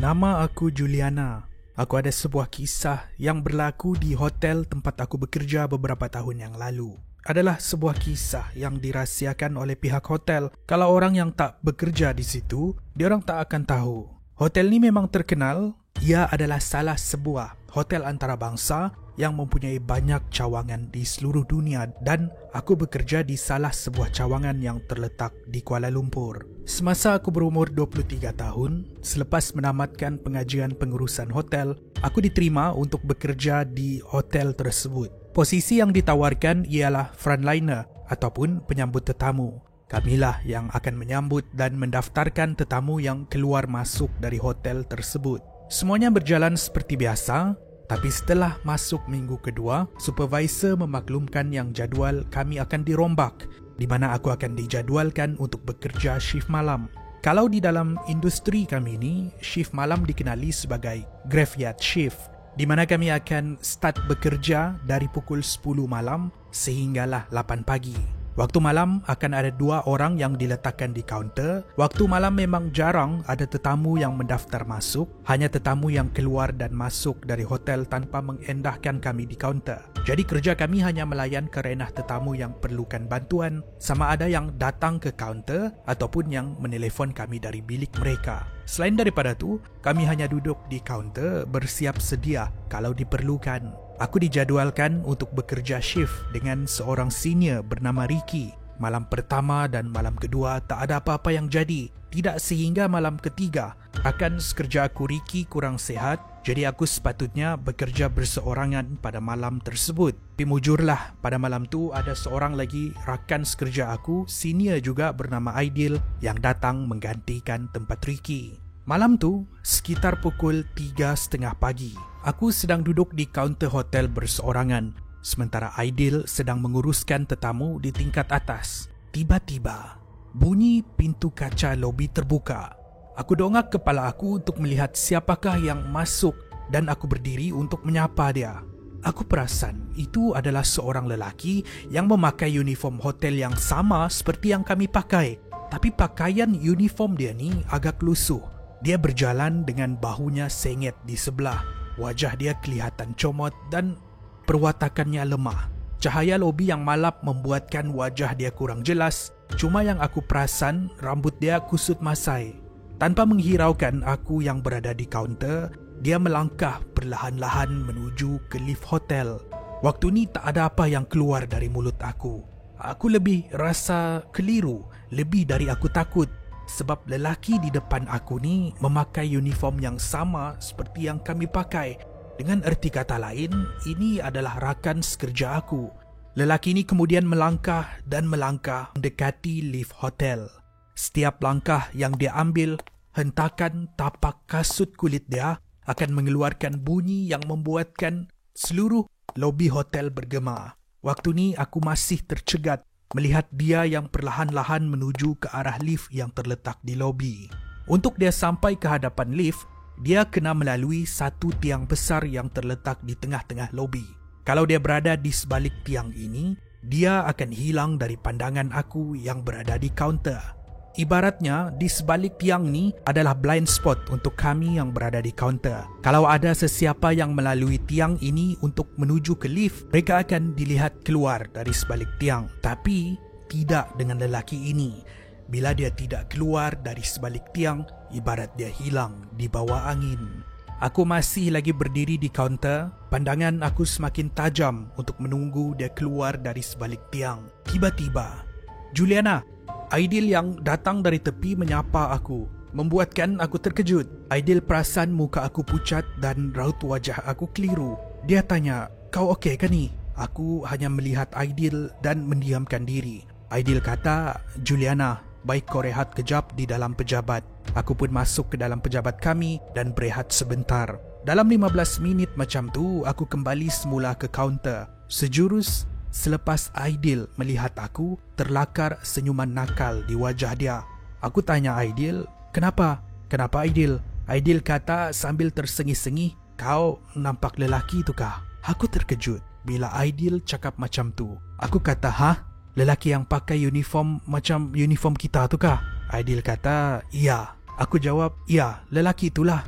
Nama aku Juliana. Aku ada sebuah kisah yang berlaku di hotel tempat aku bekerja beberapa tahun yang lalu. Adalah sebuah kisah yang dirahsiakan oleh pihak hotel. Kalau orang yang tak bekerja di situ, diorang tak akan tahu. Hotel ni memang terkenal. Ia adalah salah sebuah hotel antarabangsa yang mempunyai banyak cawangan di seluruh dunia dan aku bekerja di salah sebuah cawangan yang terletak di Kuala Lumpur. Semasa aku berumur 23 tahun, selepas menamatkan pengajian pengurusan hotel, aku diterima untuk bekerja di hotel tersebut. Posisi yang ditawarkan ialah frontliner ataupun penyambut tetamu. Kamilah yang akan menyambut dan mendaftarkan tetamu yang keluar masuk dari hotel tersebut. Semuanya berjalan seperti biasa, tapi setelah masuk minggu kedua, supervisor memaklumkan yang jadual kami akan dirombak, di mana aku akan dijadualkan untuk bekerja shift malam. Kalau di dalam industri kami ini, shift malam dikenali sebagai graveyard shift, di mana kami akan start bekerja dari pukul 10 malam sehinggalah 8 pagi. Waktu malam akan ada 2 orang yang diletakkan di kaunter. Waktu malam memang jarang ada tetamu yang mendaftar masuk. Hanya tetamu yang keluar dan masuk dari hotel tanpa mengendahkan kami di kaunter. Jadi kerja kami hanya melayan kerenah tetamu yang perlukan bantuan, sama ada yang datang ke kaunter ataupun yang menelefon kami dari bilik mereka. Selain daripada tu, kami hanya duduk di kaunter bersiap sedia kalau diperlukan. Aku dijadualkan untuk bekerja shift dengan seorang senior bernama Ricky. Malam pertama dan malam kedua tak ada apa-apa yang jadi. Tidak sehingga malam ketiga. Akan sekerja aku Ricky kurang sihat, jadi aku sepatutnya bekerja berseorangan pada malam tersebut. Tapi mujurlah, pada malam tu ada seorang lagi rakan sekerja aku, senior juga bernama Aidil, yang datang menggantikan tempat Ricky. Malam tu, sekitar pukul 3.30 pagi, aku sedang duduk di kaunter hotel berseorangan, sementara Aidil sedang menguruskan tetamu di tingkat atas. Tiba-tiba, bunyi pintu kaca lobi terbuka. Aku dongak kepala aku untuk melihat siapakah yang masuk dan aku berdiri untuk menyapa dia. Aku perasan itu adalah seorang lelaki yang memakai uniform hotel yang sama seperti yang kami pakai. Tapi pakaian uniform dia ni agak lusuh. Dia berjalan dengan bahunya sengit di sebelah. Wajah dia kelihatan comot dan perwatakannya lemah. Cahaya lobi yang malap membuatkan wajah dia kurang jelas. Cuma yang aku perasan, rambut dia kusut masai. Tanpa menghiraukan aku yang berada di kaunter, dia melangkah perlahan-lahan menuju ke lift hotel. Waktu ni tak ada apa yang keluar dari mulut aku. Aku lebih rasa keliru, lebih dari aku takut. Sebab lelaki di depan aku ni memakai uniform yang sama seperti yang kami pakai. Dengan erti kata lain, ini adalah rakan sekerja aku. Lelaki ni kemudian melangkah dan melangkah mendekati lift hotel. Setiap langkah yang dia ambil, hentakan tapak kasut kulit dia akan mengeluarkan bunyi yang membuatkan seluruh lobi hotel bergema. Waktu ni aku masih tercegat melihat dia yang perlahan-lahan menuju ke arah lift yang terletak di lobi. Untuk dia sampai ke hadapan lift, dia kena melalui satu tiang besar yang terletak di tengah-tengah lobi. Kalau dia berada di sebalik tiang ini, dia akan hilang dari pandangan aku yang berada di kaunter. Ibaratnya, di sebalik tiang ni adalah blind spot untuk kami yang berada di kaunter. Kalau ada sesiapa yang melalui tiang ini untuk menuju ke lift, mereka akan dilihat keluar dari sebalik tiang. Tapi, tidak dengan lelaki ini. Bila dia tidak keluar dari sebalik tiang, ibarat dia hilang di bawah angin. Aku masih lagi berdiri di kaunter. Pandangan aku semakin tajam untuk menunggu dia keluar dari sebalik tiang. Tiba-tiba, Juliana, Aidil yang datang dari tepi menyapa aku, membuatkan aku terkejut. Aidil perasan muka aku pucat dan raut wajah aku keliru. Dia tanya, "Kau okey ke ni?" Aku hanya melihat Aidil dan mendiamkan diri. Aidil kata, "Juliana, baik kau rehat kejap di dalam pejabat." Aku pun masuk ke dalam pejabat kami dan berehat sebentar. Dalam 15 minit macam tu, aku kembali semula ke kaunter. Sejurus selepas Aidil melihat aku, terlakar senyuman nakal di wajah dia. Aku tanya Aidil, "Kenapa? Kenapa Aidil?" Aidil kata sambil tersengih-sengih, "Kau nampak lelaki tu kah?" Aku terkejut bila Aidil cakap macam tu. Aku kata, "Hah? Lelaki yang pakai uniform macam uniform kita tu kah?" Aidil kata, "Iya." Aku jawab, ya, lelaki itulah.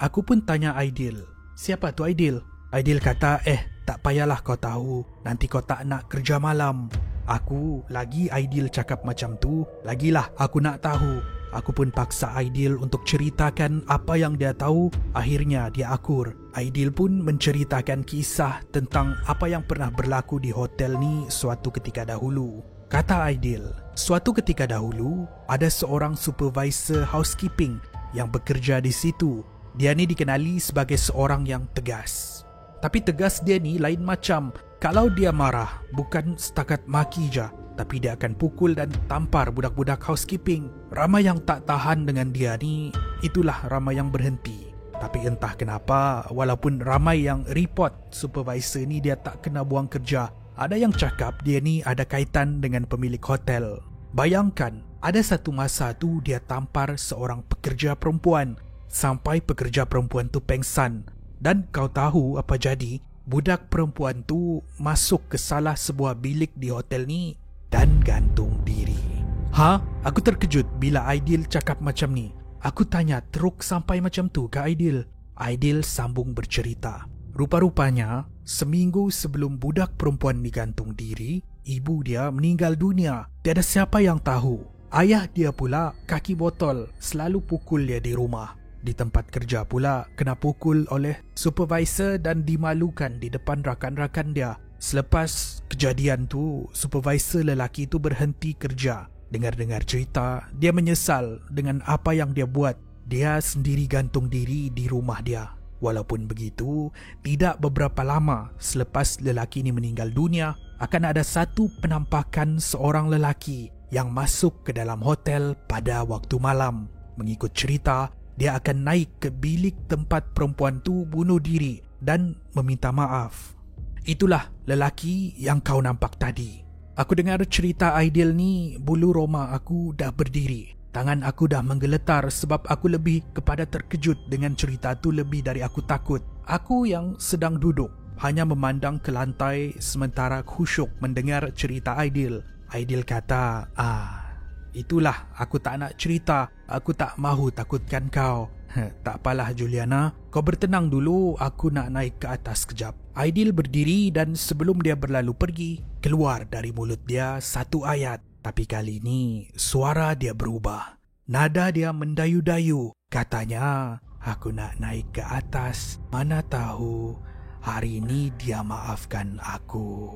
Aku pun tanya Aidil, siapa tu Aidil? Aidil kata, tak payahlah kau tahu, nanti kau tak nak kerja malam. Aku lagi Aidil cakap macam tu, lagilah aku nak tahu. Aku pun paksa Aidil untuk ceritakan apa yang dia tahu. Akhirnya dia akur. Aidil pun menceritakan kisah tentang apa yang pernah berlaku di hotel ni suatu ketika dahulu. Kata Aidil, suatu ketika dahulu ada seorang supervisor housekeeping yang bekerja di situ. Dia ni dikenali sebagai seorang yang tegas. Tapi tegas dia ni lain macam. Kalau dia marah, bukan setakat maki je, tapi dia akan pukul dan tampar budak-budak housekeeping. Ramai yang tak tahan dengan dia ni, itulah ramai yang berhenti. Tapi entah kenapa, walaupun ramai yang report supervisor ni dia tak kena buang kerja, ada yang cakap dia ni ada kaitan dengan pemilik hotel. Bayangkan, ada satu masa tu dia tampar seorang pekerja perempuan sampai pekerja perempuan tu pengsan. Dan kau tahu apa jadi? Budak perempuan tu masuk ke salah sebuah bilik di hotel ni dan gantung diri. Aku terkejut bila Aidil cakap macam ni. Aku tanya, teruk sampai macam tu ke Aidil? Aidil sambung bercerita. Rupa-rupanya, seminggu sebelum budak perempuan digantung diri, ibu dia meninggal dunia. Tiada siapa yang tahu. Ayah dia pula kaki botol, selalu pukul dia di rumah. Di tempat kerja pula kena pukul oleh supervisor dan dimalukan di depan rakan-rakan dia. Selepas kejadian tu, supervisor lelaki tu berhenti kerja. Dengar-dengar cerita, dia menyesal dengan apa yang dia buat. Dia sendiri gantung diri di rumah dia. Walaupun begitu, tidak beberapa lama selepas lelaki ini meninggal dunia, akan ada satu penampakan seorang lelaki yang masuk ke dalam hotel pada waktu malam. Mengikut cerita, dia akan naik ke bilik tempat perempuan tu bunuh diri dan meminta maaf. Itulah lelaki yang kau nampak tadi. Aku dengar cerita Aidil ni, bulu roma aku dah berdiri. Tangan aku dah menggeletar sebab aku lebih kepada terkejut dengan cerita tu lebih dari aku takut. Aku yang sedang duduk hanya memandang ke lantai sementara khusyuk mendengar cerita Aidil. Aidil kata, itulah aku tak nak cerita. Aku tak mahu takutkan kau. Tak apalah Juliana, kau bertenang dulu, aku nak naik ke atas kejap. Aidil berdiri dan sebelum dia berlalu pergi, keluar dari mulut dia satu ayat. Tapi kali ini suara dia berubah. Nada dia mendayu-dayu. Katanya, aku nak naik ke atas. Mana tahu hari ini dia maafkan aku.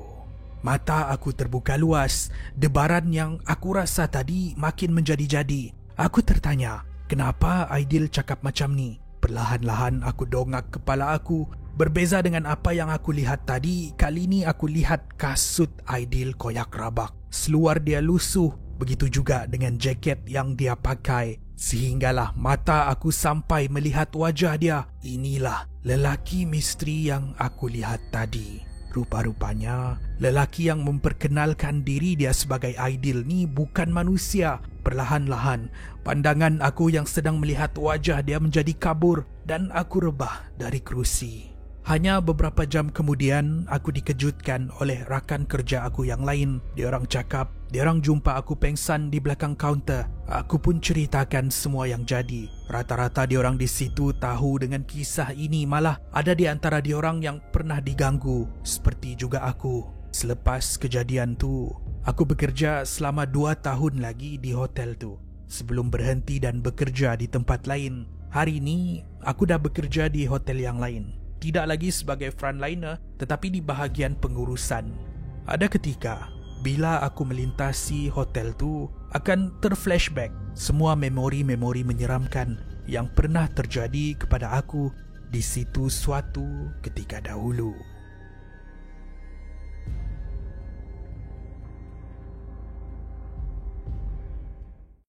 Mata aku terbuka luas. Debaran yang aku rasa tadi makin menjadi-jadi. Aku tertanya, kenapa Aidil cakap macam ni? Perlahan-lahan aku dongak kepala aku. Berbeza dengan apa yang aku lihat tadi, kali ini aku lihat kasut Aidil koyak rabak. Seluar dia lusuh, begitu juga dengan jaket yang dia pakai. Sehinggalah mata aku sampai melihat wajah dia. Inilah lelaki misteri yang aku lihat tadi. Rupa-rupanya, lelaki yang memperkenalkan diri dia sebagai Aidil ni bukan manusia. Perlahan-lahan, pandangan aku yang sedang melihat wajah dia menjadi kabur dan aku rebah dari kerusi. Hanya beberapa jam kemudian, aku dikejutkan oleh rakan kerja aku yang lain. Diorang cakap, diorang jumpa aku pengsan di belakang kaunter. Aku pun ceritakan semua yang jadi. Rata-rata diorang di situ tahu dengan kisah ini, malah ada di antara diorang yang pernah diganggu, seperti juga aku. Selepas kejadian tu, aku bekerja selama 2 tahun lagi di hotel tu. Sebelum berhenti dan bekerja di tempat lain, hari ini aku dah bekerja di hotel yang lain. Tidak lagi sebagai frontliner, tetapi di bahagian pengurusan. Ada ketika, bila aku melintasi hotel tu, akan terflashback semua memori-memori menyeramkan yang pernah terjadi kepada aku di situ suatu ketika dahulu.